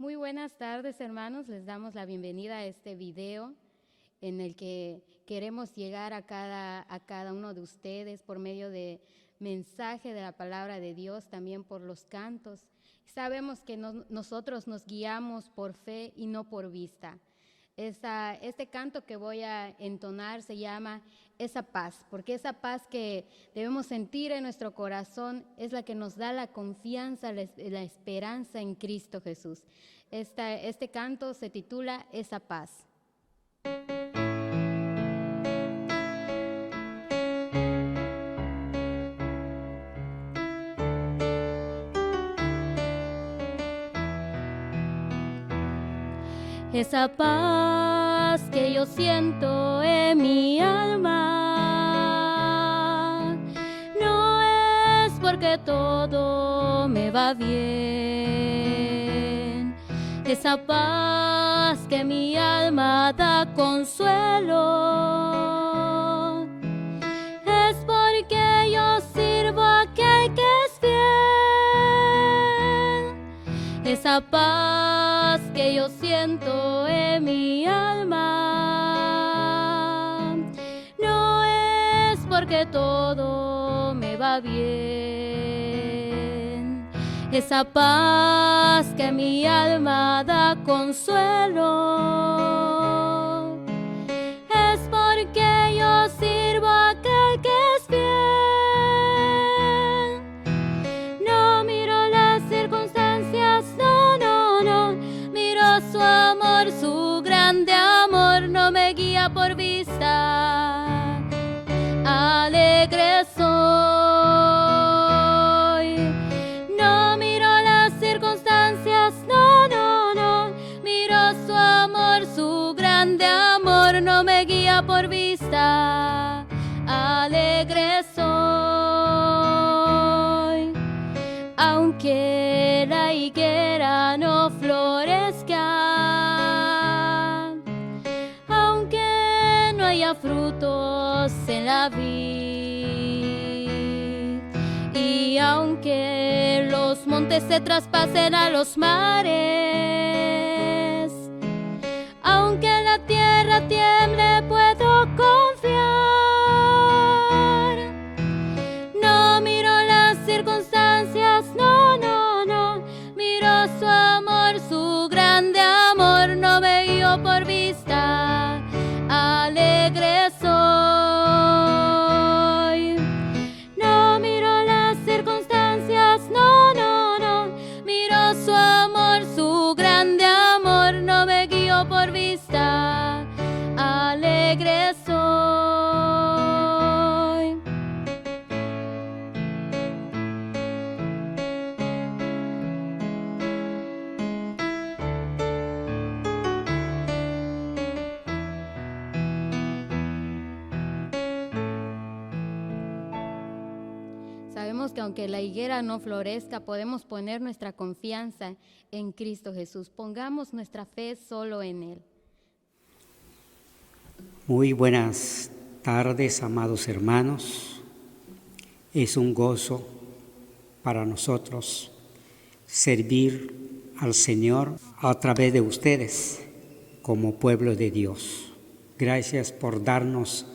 Muy buenas tardes, hermanos. Les damos la bienvenida a este video en el que queremos llegar a cada uno de ustedes por medio de mensaje de la palabra de Dios, también por los cantos. Sabemos que nosotros nos guiamos por fe y no por vista. Este canto que voy a entonar se llama Esa Paz, porque esa paz que debemos sentir en nuestro corazón es la que nos da la confianza, la esperanza en Cristo Jesús. Este canto se titula Esa Paz. Esa paz que yo siento en mi alma no es porque todo me va bien. Esa paz que mi alma da consuelo es porque yo sirvo a aquel que es fiel. Esa paz que yo siento en mi alma no es porque todo me va bien. Esa paz que mi alma da consuelo es porque yo sirvo a aquel que es fiel. No miro las circunstancias, no miro su amor, su grande amor no me guía por vista. Alegre soy. No miro las circunstancias, no miro su amor, su grande amor no me guía por vista. Alegre soy. Aunque la higuera no florezca, aunque no haya frutos en la vid, y aunque los montes se traspasen a los mares, aunque la tierra tiemble, puedo confiar. No miro las circunstancias, no miro su amor, su grande amor no me guío por vista. Alegre soy. No miro las circunstancias, no miro su amor, su grande amor no me guío por vista. Alegre soy. Sabemos que aunque la higuera no florezca, podemos poner nuestra confianza en Cristo Jesús. Pongamos nuestra fe solo en Él. Muy buenas tardes, amados hermanos. Es un gozo para nosotros servir al Señor a través de ustedes como pueblo de Dios. Gracias por darnos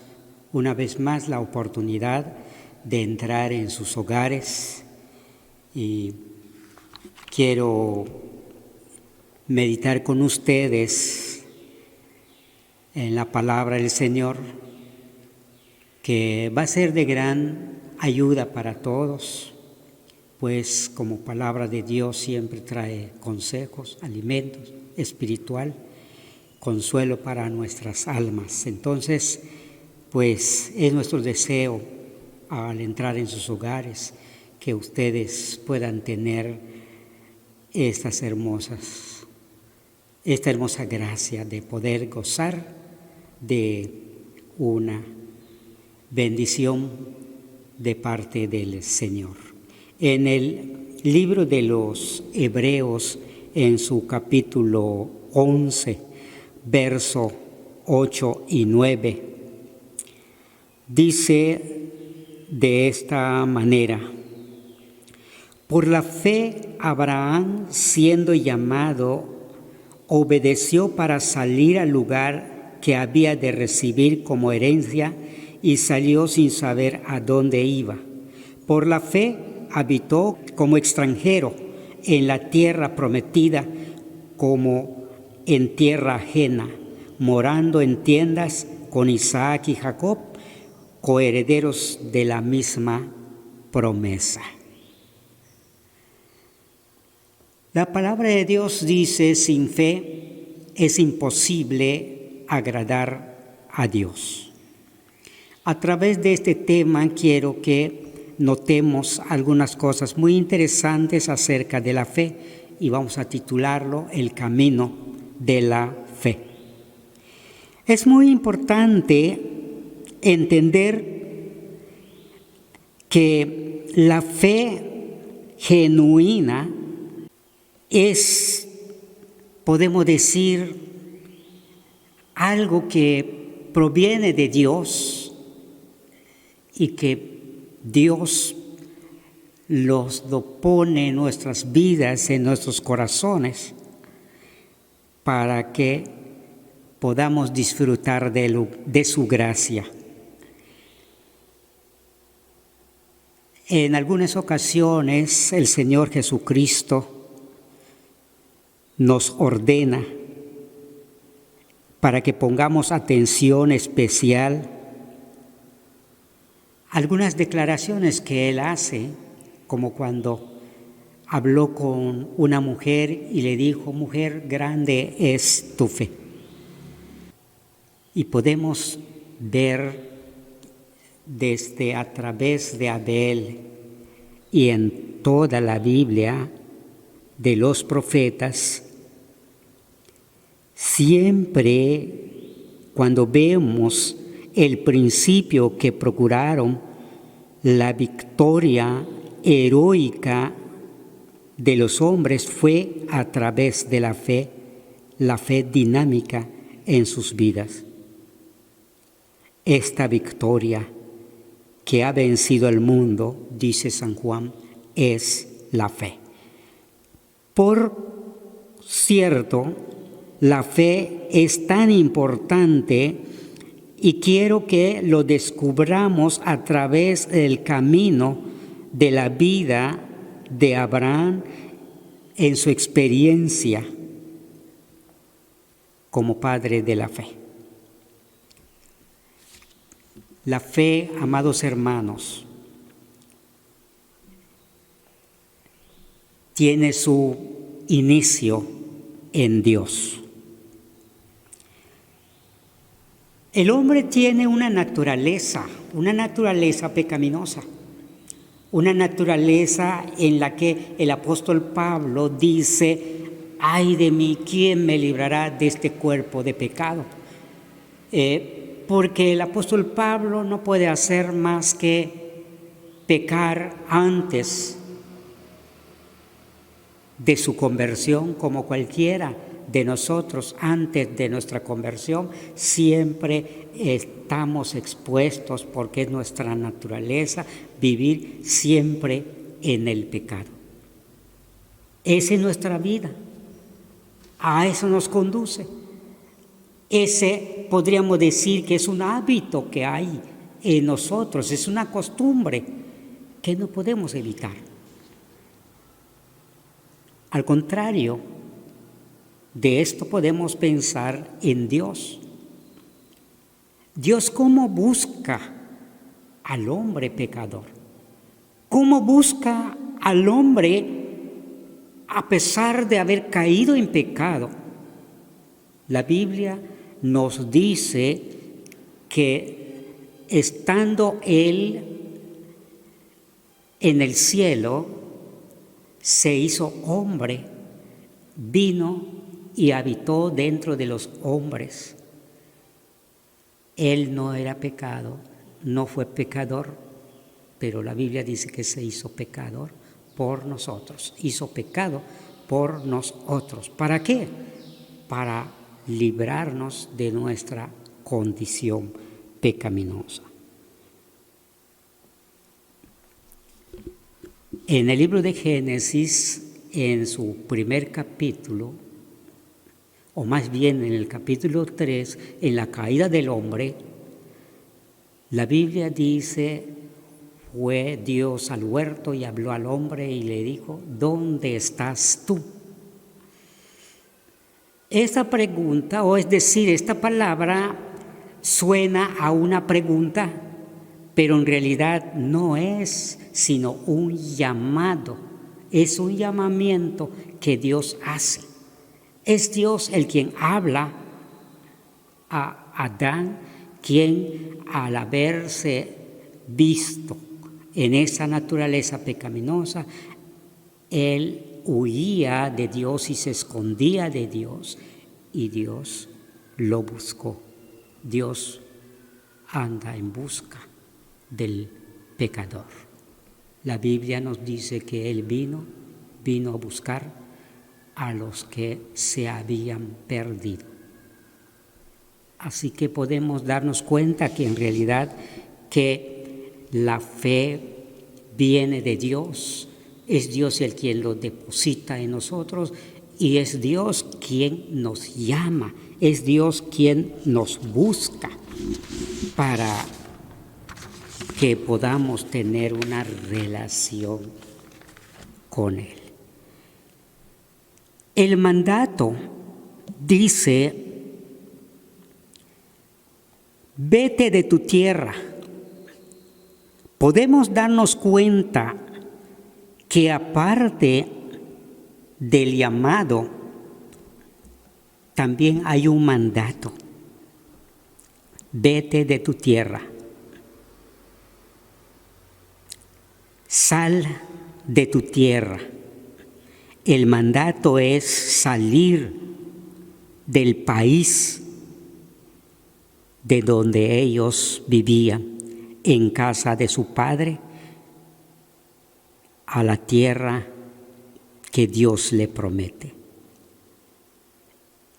una vez más la oportunidad de entrar en sus hogares, y quiero meditar con ustedes en la palabra del Señor, que va a ser de gran ayuda para todos, pues como palabra de Dios siempre trae consejos, alimentos espiritual, consuelo para nuestras almas. Entonces, pues es nuestro deseo al entrar en sus hogares que ustedes puedan tener esta hermosa gracia de poder gozar de una bendición de parte del Señor. En el libro de los Hebreos, en su capítulo 11, verso 8 y 9, dice de esta manera: por la fe Abraham, siendo llamado obedeció para salir al lugar que había de recibir como herencia y salió sin saber a dónde iba. Por la fe habitó como extranjero en la tierra prometida, como en tierra ajena, morando en tiendas con Isaac y Jacob, coherederos de la misma promesa. La palabra de Dios dice: sin fe es imposible agradar a Dios. A través de este tema quiero que notemos algunas cosas muy interesantes acerca de la fe y vamos a titularlo El camino de la fe. Es muy importante entender que la fe genuina es, podemos decir, algo que proviene de Dios y que Dios lo pone en nuestras vidas, en nuestros corazones, para que podamos disfrutar de su gracia. En algunas ocasiones el Señor Jesucristo nos ordena para que pongamos atención especial a algunas declaraciones que Él hace, como cuando habló con una mujer y le dijo: mujer, grande es tu fe. Y podemos ver desde a través de Abel y en toda la Biblia de los profetas, siempre cuando vemos el principio que procuraron la victoria heroica de los hombres fue a través de la fe dinámica en sus vidas. Esta victoria que ha vencido al mundo, dice San Juan, es la fe. Por cierto, la fe es tan importante y quiero que lo descubramos a través del camino de la vida de Abraham en su experiencia como padre de la fe. La fe, amados hermanos, tiene su inicio en Dios. El hombre tiene una naturaleza pecaminosa, una naturaleza en la que el apóstol Pablo dice: ay de mí, ¿quién me librará de este cuerpo de pecado? Porque el apóstol Pablo no puede hacer más que pecar antes de su conversión, como cualquiera de nosotros antes de nuestra conversión. Siempre estamos expuestos, porque es nuestra naturaleza, vivir siempre en el pecado. Esa es nuestra vida, a eso nos conduce. Ese podríamos decir que es un hábito que hay en nosotros, es una costumbre que no podemos evitar. Al contrario de esto, podemos pensar en Dios. Dios, ¿cómo busca al hombre pecador? ¿Cómo busca al hombre a pesar de haber caído en pecado? La Biblia nos dice que estando Él en el cielo, se hizo hombre, vino y habitó dentro de los hombres. Él no era pecado, no fue pecador, pero la Biblia dice que se hizo pecador por nosotros, hizo pecado por nosotros. ¿Para qué? Para librarnos de nuestra condición pecaminosa. En el libro de Génesis, en su primer capítulo, o más bien en el capítulo 3, en la caída del hombre, la Biblia dice, fue Dios al huerto y habló al hombre y le dijo, ¿dónde estás tú? Esta pregunta, o es decir, esta palabra suena a una pregunta, pero en realidad no es sino un llamado, es un llamamiento que Dios hace. Es Dios el quien habla a Adán, quien al haberse visto en esa naturaleza pecaminosa, él huía de Dios y se escondía de Dios, y Dios lo buscó. Dios anda en busca del pecador. La Biblia nos dice que Él vino a buscar a los que se habían perdido. Así que podemos darnos cuenta que en realidad que la fe viene de Dios, es Dios el quien lo deposita en nosotros y es Dios quien nos llama, es Dios quien nos busca para que podamos tener una relación con Él. El mandato dice, vete de tu tierra. Podemos darnos cuenta que aparte del llamado, también hay un mandato. Vete de tu tierra. Sal de tu tierra. El mandato es salir del país de donde ellos vivían, en casa de su padre, a la tierra que Dios le promete.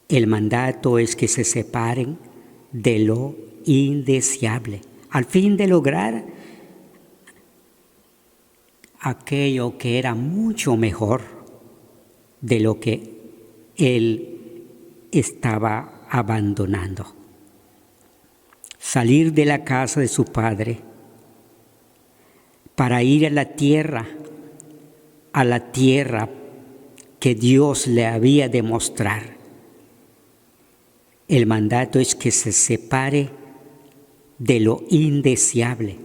El mandato es que se separen de lo indeseable, al fin de lograr aquello que era mucho mejor de lo que él estaba abandonando. Salir de la casa de su padre para ir a la tierra que Dios le había de mostrar. El mandato es que se separe de lo indeseable,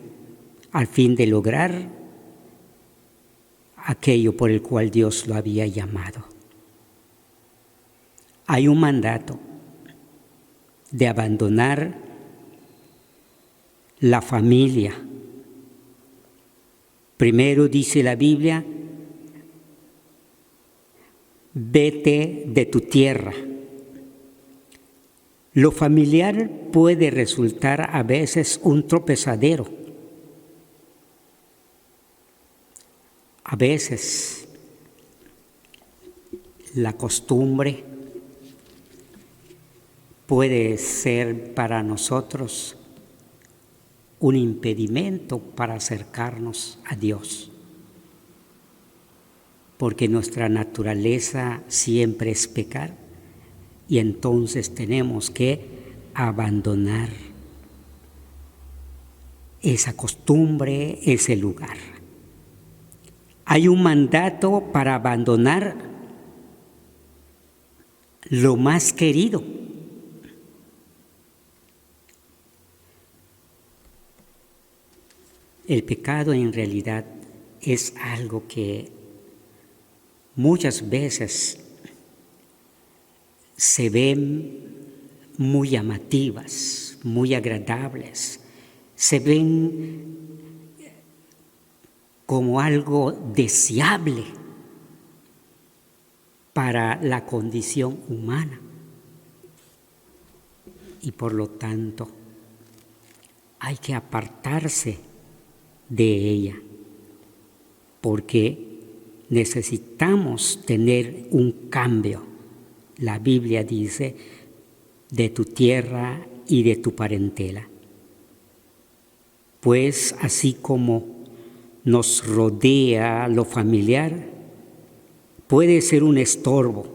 al fin de lograr aquello por el cual Dios lo había llamado. Hay un mandato de abandonar la familia. Primero dice la Biblia, vete de tu tierra. Lo familiar puede resultar a veces un tropezadero. A veces la costumbre puede ser para nosotros un impedimento para acercarnos a Dios, porque nuestra naturaleza siempre es pecar y entonces tenemos que abandonar esa costumbre, ese lugar. Hay un mandato para abandonar lo más querido. El pecado en realidad es algo que muchas veces se ven muy llamativas, muy agradables, se ven como algo deseable para la condición humana. Y por lo tanto, hay que apartarse de ella, porque necesitamos tener un cambio. La Biblia dice, de tu tierra y de tu parentela. Pues así como nos rodea lo familiar, puede ser un estorbo.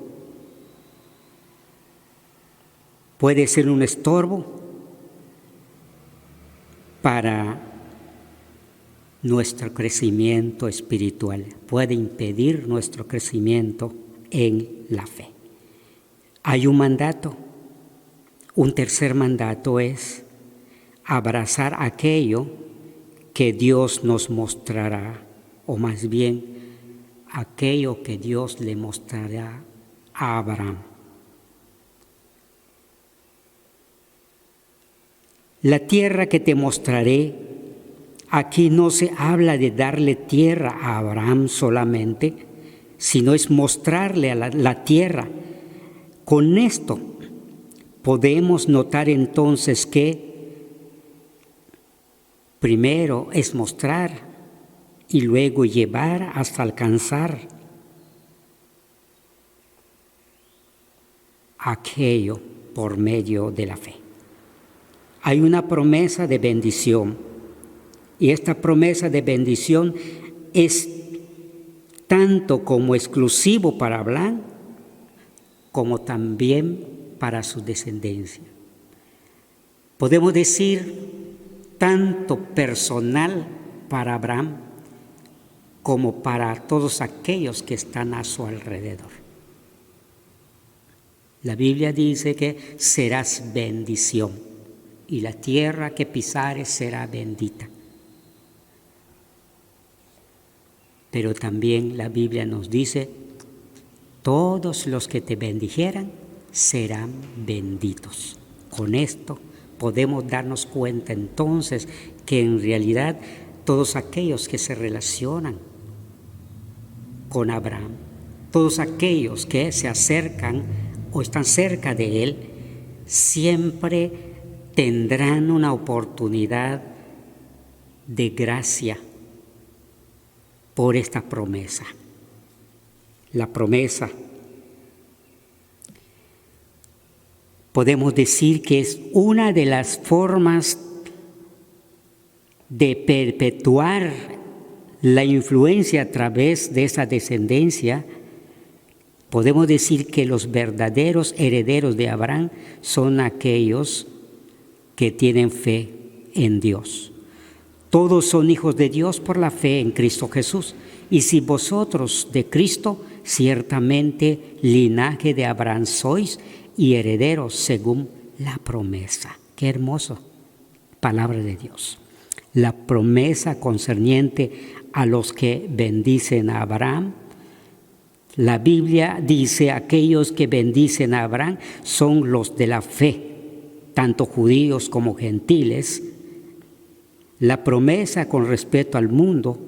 puede ser un estorbo para nuestro crecimiento espiritual, puede impedir nuestro crecimiento en la fe. Hay un mandato, un tercer mandato es abrazar aquello que Dios nos mostrará, o más bien aquello que Dios le mostrará a Abraham. La tierra que te mostraré, aquí no se habla de darle tierra a Abraham solamente, sino es mostrarle a la tierra. Con esto podemos notar entonces que primero es mostrar y luego llevar hasta alcanzar aquello por medio de la fe. Hay una promesa de bendición y esta promesa de bendición es tanto como exclusivo para Abraham como también para su descendencia. Podemos decir tanto personal para Abraham como para todos aquellos que están a su alrededor. La Biblia dice que serás bendición y la tierra que pisares será bendita. Pero también la Biblia nos dice, todos los que te bendijeran serán benditos. Con esto podemos darnos cuenta entonces que en realidad todos aquellos que se relacionan con Abraham, todos aquellos que se acercan o están cerca de él, siempre tendrán una oportunidad de gracia por esta promesa. La promesa, podemos decir que es una de las formas de perpetuar la influencia a través de esa descendencia. Podemos decir que los verdaderos herederos de Abraham son aquellos que tienen fe en Dios. Todos son hijos de Dios por la fe en Cristo Jesús. Y si vosotros de Cristo, ciertamente linaje de Abraham sois y herederos según la promesa. Qué hermoso, palabra de Dios. La promesa concerniente a los que bendicen a Abraham. La Biblia dice, aquellos que bendicen a Abraham son los de la fe, tanto judíos como gentiles. La promesa con respecto al mundo,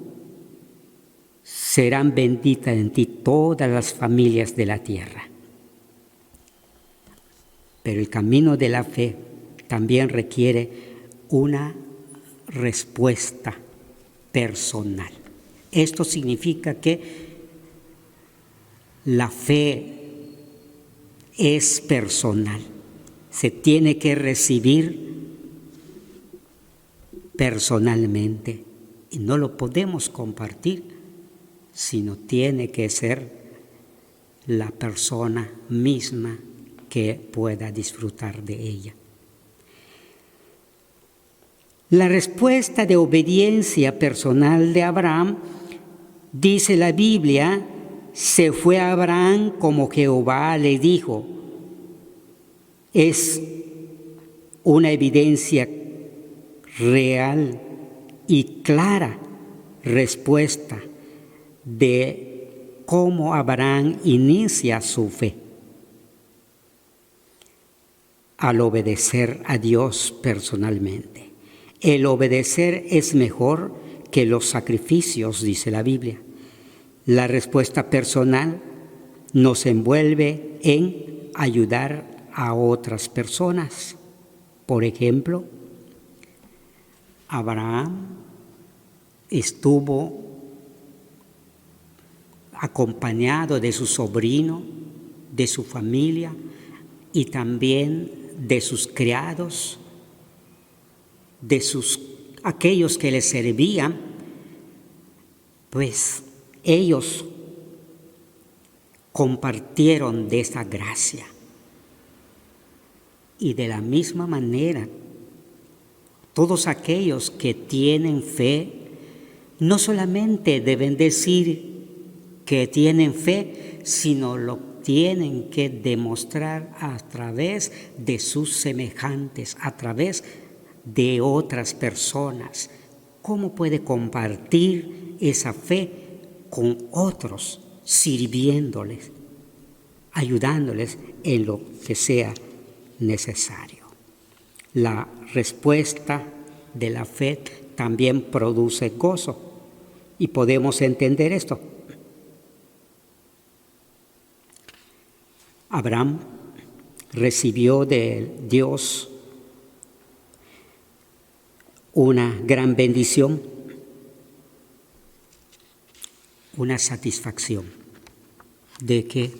serán benditas en ti todas las familias de la tierra. Pero el camino de la fe también requiere una respuesta personal. Esto significa que la fe es personal, se tiene que recibir personalmente y no lo podemos compartir, sino tiene que ser la persona misma que pueda disfrutar de ella. La respuesta de obediencia personal de Abraham, dice la Biblia, se fue a Abraham como Jehová le dijo. Es una evidencia real y clara respuesta de cómo Abraham inicia su fe al obedecer a Dios personalmente. El obedecer es mejor que los sacrificios, dice la Biblia. La respuesta personal nos envuelve en ayudar a otras personas. Por ejemplo, Abraham estuvo acompañado de su sobrino, de su familia y también de sus criados, de aquellos que le servían, pues ellos compartieron de esa gracia. Y de la misma manera, todos aquellos que tienen fe, no solamente deben decir que tienen fe, sino lo tienen que demostrar a través de sus semejantes, a través de otras personas. ¿Cómo puede compartir esa fe con otros, sirviéndoles, ayudándoles en lo que sea necesario? La respuesta de la fe también produce gozo, y podemos entender esto. Abraham recibió de Dios una gran bendición, una satisfacción de que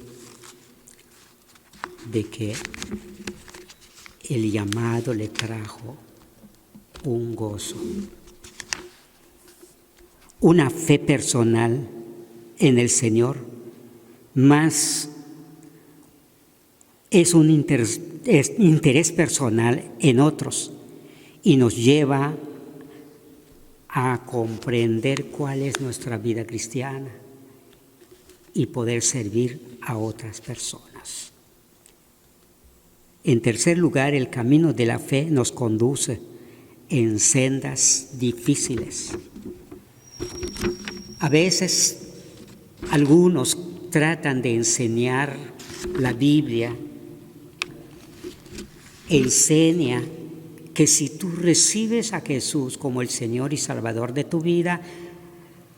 el llamado le trajo un gozo, una fe personal en el Señor, más es un interés personal en otros, y nos lleva a comprender cuál es nuestra vida cristiana y poder servir a otras personas. En tercer lugar, el camino de la fe nos conduce en sendas difíciles. A veces algunos tratan de enseñar la Biblia, enseña que si tú recibes a Jesús como el Señor y Salvador de tu vida,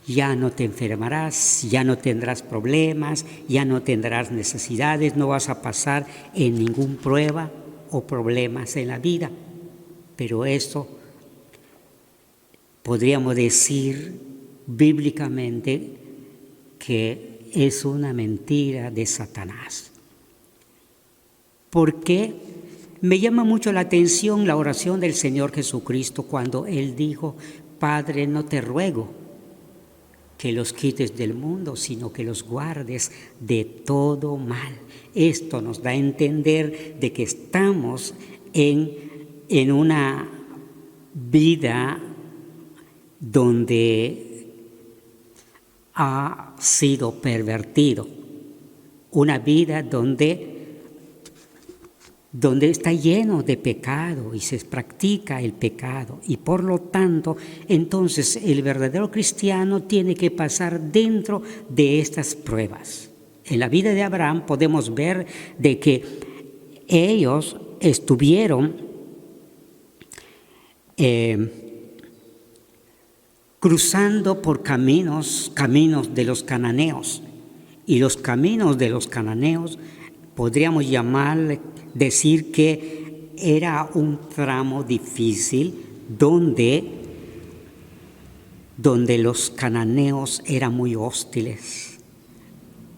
ya no te enfermarás, ya no tendrás problemas, ya no tendrás necesidades, no vas a pasar en ninguna prueba o problemas en la vida. Pero esto podríamos decir bíblicamente que es una mentira de Satanás. ¿Por qué? Me llama mucho la atención la oración del Señor Jesucristo cuando Él dijo: Padre, no te ruego que los quites del mundo, sino que los guardes de todo mal. Esto nos da a entender de que estamos en una vida donde ha sido pervertido, una vida donde está lleno de pecado y se practica el pecado, y por lo tanto, entonces el verdadero cristiano tiene que pasar dentro de estas pruebas. En la vida de Abraham podemos ver de que ellos estuvieron cruzando por caminos de los cananeos, y los caminos de los cananeos podríamos decir que era un tramo difícil donde los cananeos eran muy hostiles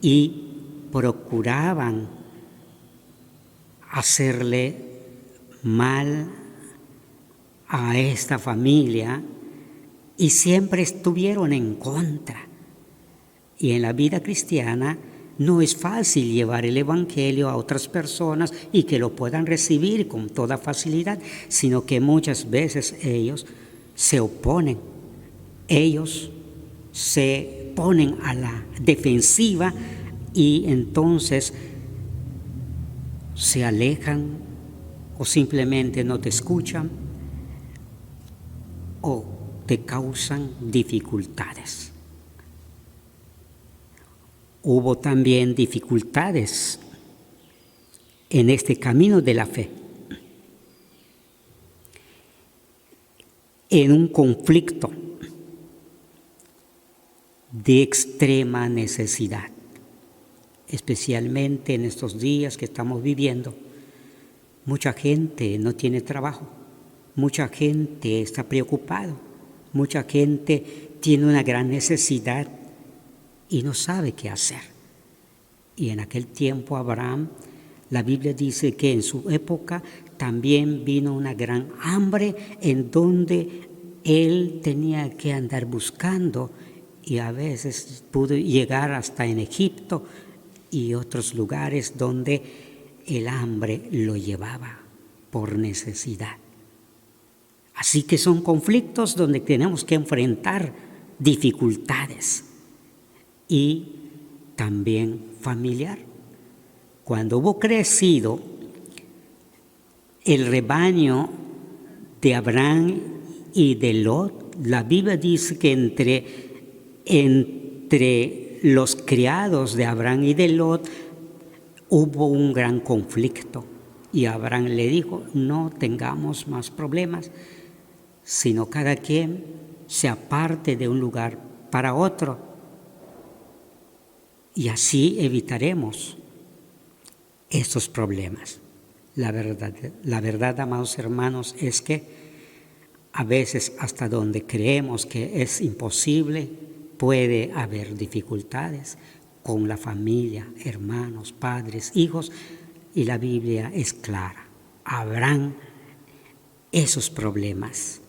y procuraban hacerle mal a esta familia, y siempre estuvieron en contra. Y en la vida cristiana no es fácil llevar el Evangelio a otras personas y que lo puedan recibir con toda facilidad, sino que muchas veces ellos se oponen, ellos se ponen a la defensiva y entonces se alejan o simplemente no te escuchan o te causan dificultades. Hubo también dificultades en este camino de la fe, en un conflicto de extrema necesidad, especialmente en estos días que estamos viviendo. Mucha gente no tiene trabajo, mucha gente está preocupada, mucha gente tiene una gran necesidad y no sabe qué hacer. Y en aquel tiempo Abraham, la Biblia dice que en su época también vino una gran hambre en donde él tenía que andar buscando, y a veces pudo llegar hasta en Egipto y otros lugares donde el hambre lo llevaba. por necesidad. Así que son conflictos donde tenemos que enfrentar dificultades y también familiar. Cuando hubo crecido el rebaño de Abraham y de Lot, la Biblia dice que entre los criados de Abraham y de Lot hubo un gran conflicto. Y Abraham le dijo, no tengamos más problemas, sino cada quien se aparte de un lugar para otro. Y así evitaremos estos problemas. La verdad, amados hermanos, es que a veces hasta donde creemos que es imposible, puede haber dificultades con la familia, hermanos, padres, hijos, y la Biblia es clara. Habrán esos problemas.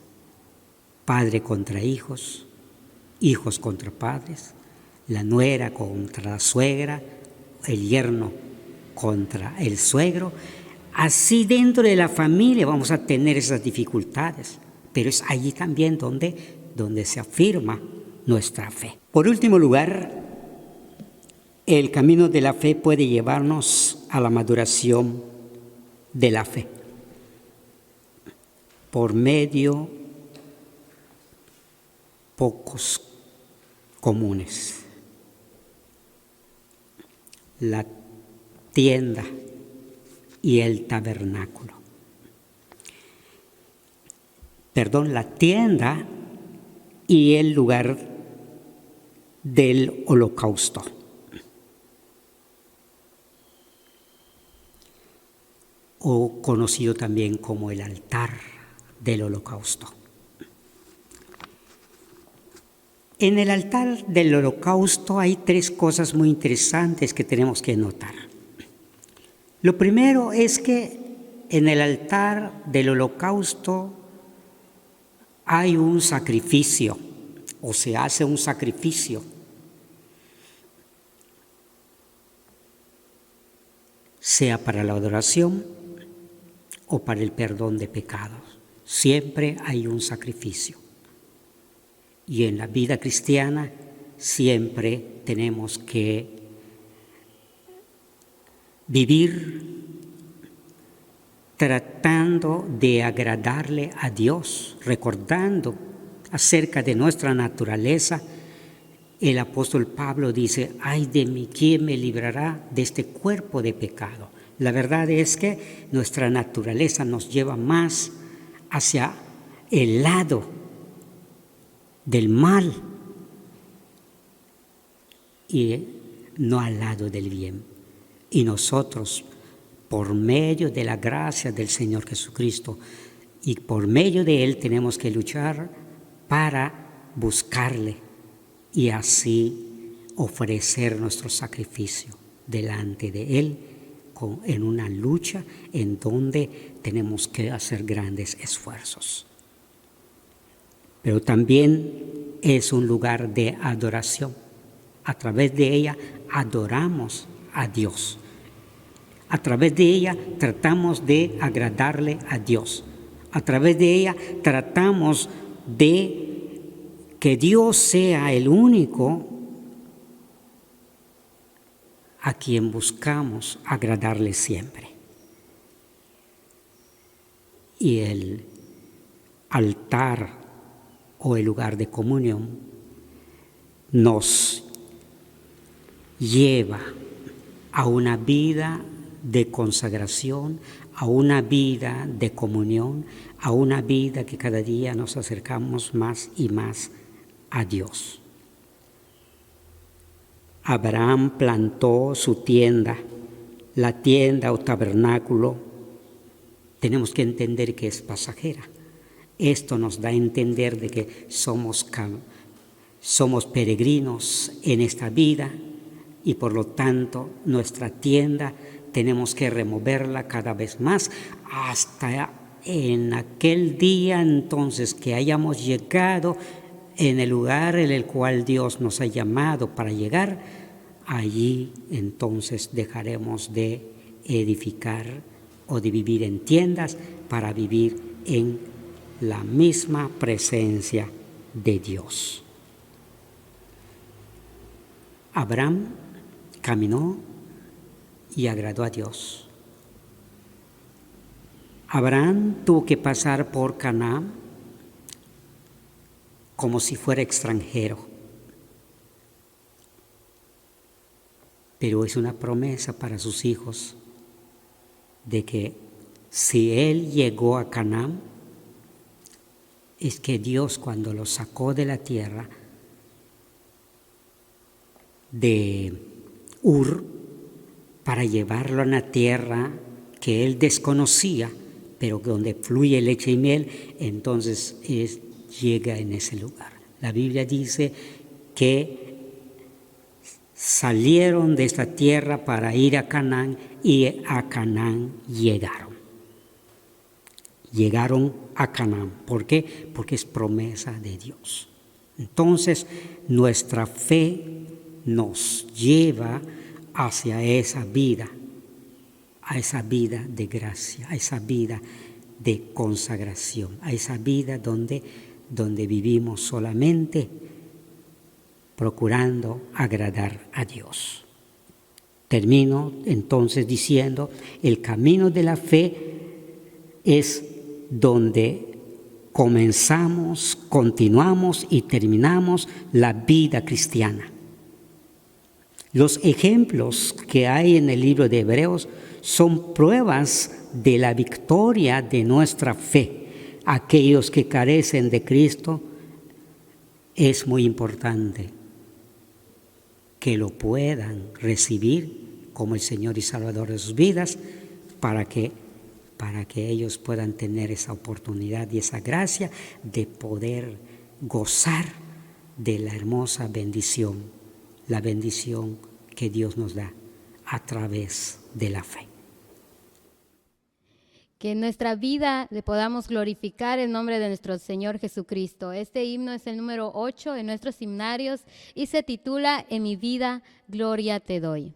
Padre contra hijos, hijos contra padres, la nuera contra la suegra, el yerno contra el suegro. Así dentro de la familia vamos a tener esas dificultades, pero es allí también donde se afirma nuestra fe. Por último lugar, el camino de la fe puede llevarnos a la maduración de la fe por medio pocos comunes. La tienda y el tabernáculo. La tienda y el lugar del holocausto. O conocido también como el altar del holocausto. En el altar del holocausto hay tres cosas muy interesantes que tenemos que notar. Lo primero es que en el altar del holocausto hay un sacrificio, o se hace un sacrificio. Sea para la adoración o para el perdón de pecados. Siempre hay un sacrificio. Y en la vida cristiana siempre tenemos que vivir tratando de agradarle a Dios, recordando acerca de nuestra naturaleza. El apóstol Pablo dice, ay de mí, ¿quién me librará de este cuerpo de pecado? La verdad es que nuestra naturaleza nos lleva más hacia el lado del mal y no al lado del bien. Y nosotros, por medio de la gracia del Señor Jesucristo y por medio de Él, tenemos que luchar para buscarle y así ofrecer nuestro sacrificio delante de Él en una lucha en donde tenemos que hacer grandes esfuerzos. Pero también es un lugar de adoración. A través de ella adoramos a Dios. A través de ella tratamos de agradarle a Dios. A través de ella tratamos de que Dios sea el único a quien buscamos agradarle siempre. Y el altar o el lugar de comunión nos lleva a una vida de consagración, a una vida de comunión, a una vida que cada día nos acercamos más y más a Dios. Abraham plantó su tienda, la tienda o tabernáculo. Tenemos que entender que es pasajera. Esto nos da a entender de que somos peregrinos en esta vida y por lo tanto nuestra tienda tenemos que removerla cada vez más hasta en aquel día entonces que hayamos llegado en el lugar en el cual Dios nos ha llamado para llegar. Allí entonces dejaremos de edificar o de vivir en tiendas para vivir en la misma presencia de Dios. Abraham caminó y agradó a Dios. Abraham tuvo que pasar por Canaán como si fuera extranjero. Pero es una promesa para sus hijos de que si él llegó a Canaán, es que Dios, cuando lo sacó de la tierra de Ur para llevarlo a una tierra que él desconocía, pero donde fluye leche y miel, entonces llega en ese lugar. La Biblia dice que salieron de esta tierra para ir a Canaán y a Canaán llegaron. Llegaron a Canaán. ¿Por qué? Porque es promesa de Dios. Entonces, nuestra fe nos lleva hacia esa vida, a esa vida de gracia, a esa vida de consagración, a esa vida donde vivimos solamente procurando agradar a Dios. Termino entonces diciendo, el camino de la fe es donde comenzamos, continuamos y terminamos la vida cristiana. Los ejemplos que hay en el libro de Hebreos son pruebas de la victoria de nuestra fe. Aquellos que carecen de Cristo, es muy importante que lo puedan recibir como el Señor y Salvador de sus vidas, para que ellos puedan tener esa oportunidad y esa gracia de poder gozar de la hermosa bendición, la bendición que Dios nos da a través de la fe. Que en nuestra vida le podamos glorificar el nombre de nuestro Señor Jesucristo. Este himno es el número 8 en nuestros himnarios y se titula En mi vida, gloria te doy.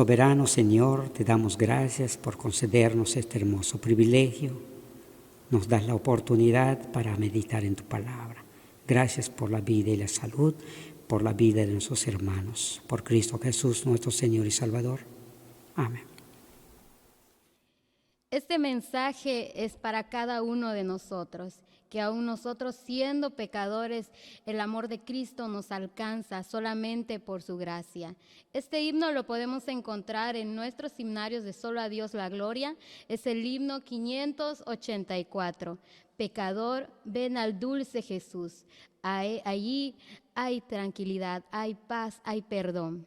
Soberano Señor, te damos gracias por concedernos este hermoso privilegio. Nos das la oportunidad para meditar en tu palabra. Gracias por la vida y la salud, por la vida de nuestros hermanos. Por Cristo Jesús, nuestro Señor y Salvador. Amén. Este mensaje es para cada uno de nosotros, que aún nosotros siendo pecadores, el amor de Cristo nos alcanza solamente por su gracia. Este himno lo podemos encontrar en nuestros himnarios de Solo a Dios la Gloria. Es el himno 584. Pecador, ven al dulce Jesús. Allí hay tranquilidad, hay paz, hay perdón.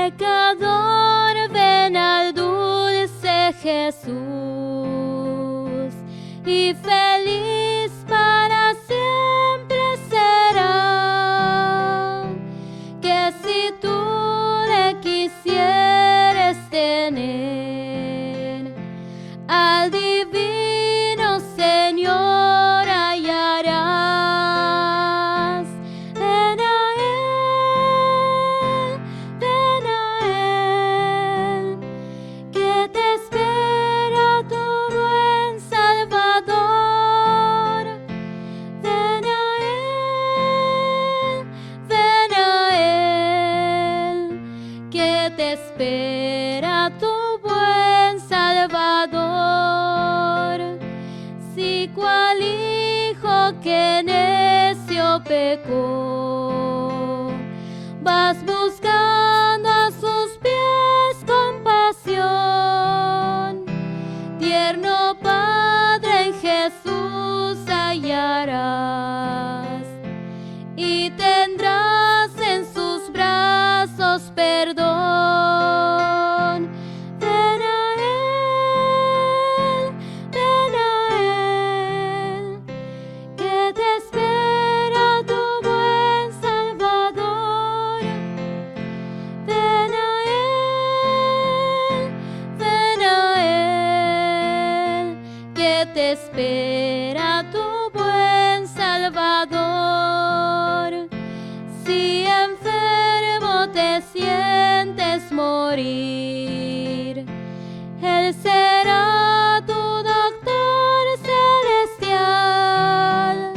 pecador, ven al dulce Jesús, y feliz para siempre será, que si tú le quisieres tener, al divino Señor hallarás. Ven a Él, que te espera tu buen Salvador. Ven a Él, que te espera tu buen Salvador. Si cual hijo que necio pecó, vas buscando a sus pies compasión, tierno Padre en Jesús hallarás, y tendrás en sus brazos perdón. Ven a Él, que te espera tu buen Salvador. Ven a Él, que te espera tu buen Salvador. Si enfermo te sientes morir, Él será tu doctor celestial,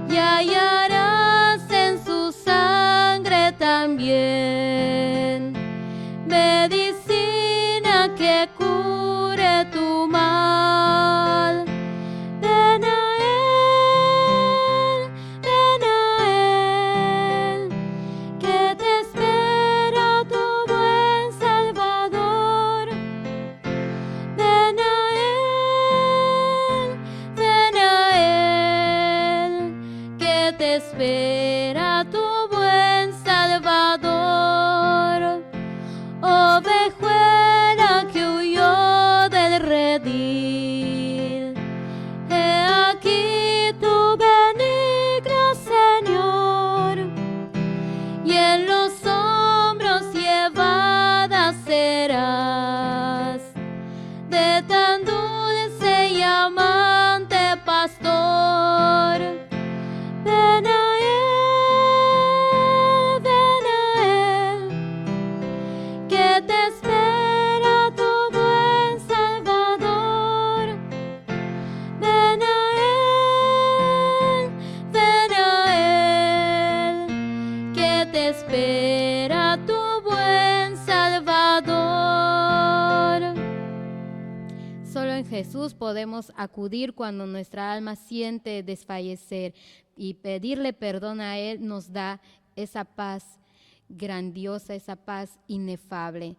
y hallarás en su sangre también medicina que cure tu mal. Ven a Él, que te espera tu buen Salvador. Ven a Él, que te espera tu buen Salvador. Ovejuela que huyó del redil, he aquí tu benigno Señor, y en los hombros llevada serás de tan dulce y amante pastor. Ven a Él, que te espera tu buen Salvador. Ven a Él, que te espera tu buen Salvador. Solo en Jesús podemos acudir cuando nuestra alma siente desfallecer, y pedirle perdón a Él nos da esa paz grandiosa, esa paz inefable.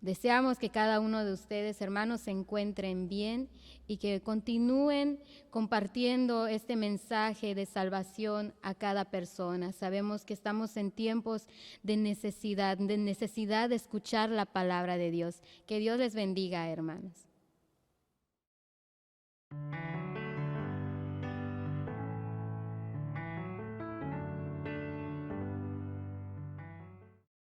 Deseamos que cada uno de ustedes, hermanos, se encuentren bien y que continúen compartiendo este mensaje de salvación a cada persona. Sabemos que estamos en tiempos de necesidad de escuchar la palabra de Dios. Que Dios les bendiga, hermanos.